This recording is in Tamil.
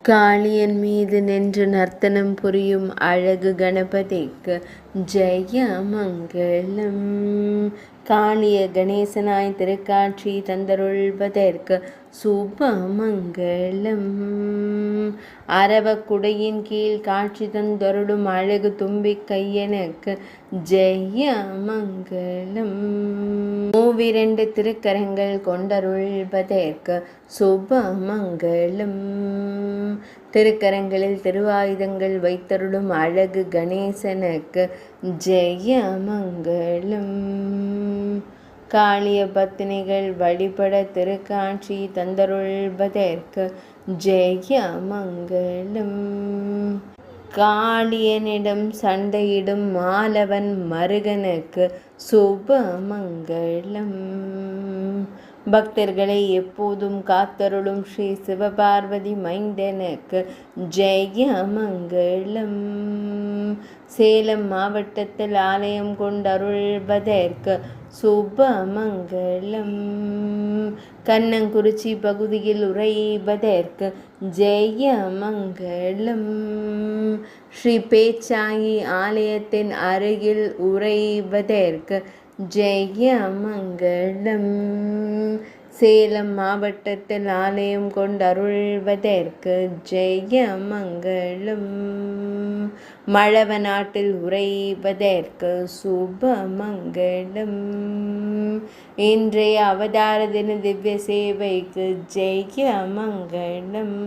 காளியன் மீது நின்று நர்த்தனம் புரியும் அழகு கணபதிக்கு ஜெய மங்களம். காளிய கணேசனாய் திருக்காட்சி தந்தருள்வதற்கு சுபமங்களம். அரவக்குடையின் கீழ் காட்சி தந்தருளும் அழகு தும்பி கையனுக்கு ஜெய மங்களம். மூவிரண்டு திருக்கரங்கள் கொண்டருள்வதற்கு சுபமங்களம். திருக்கரங்களில் திருவாயுதங்கள் வைத்தருளும் அழகு கணேசனுக்கு ஜெய மங்களம். காளிய பத்தினிகள் வழிபட திருக்காட்சி தந்தருள்வதற்கு ஜெய மங்களம். காளியனிடம் சண்டையிடும் மாலவன் மருகனுக்கு சுபமங்களம். பக்தர்களை எப்போதும் காத்தருளும் ஸ்ரீ சிவபார்வதி மைந்தனுக்கு ஜெய மங்களம். சேலம் மாவட்டத்தில் ஆலயம் கொண்டருள்வதற்கு சுபமங்களம். கண்ணங்குறிச்சி பகுதியில் உறைவதற்கு ஜெய மங்களம். ஸ்ரீ பேச்சாயி ஆலயத்தின் அருகில் உறைவதற்கு ஜெய மங்களம். சேலம் மாவட்டத்தில் ஆலயம் கொண்டருள்வதற்கு ஜெய மங்களம். மழவ நாட்டில் உறைவதற்கு சுபமங்களம். இன்றைய அவதார தின திவ்ய சேவைக்கு ஜெய மங்களம்.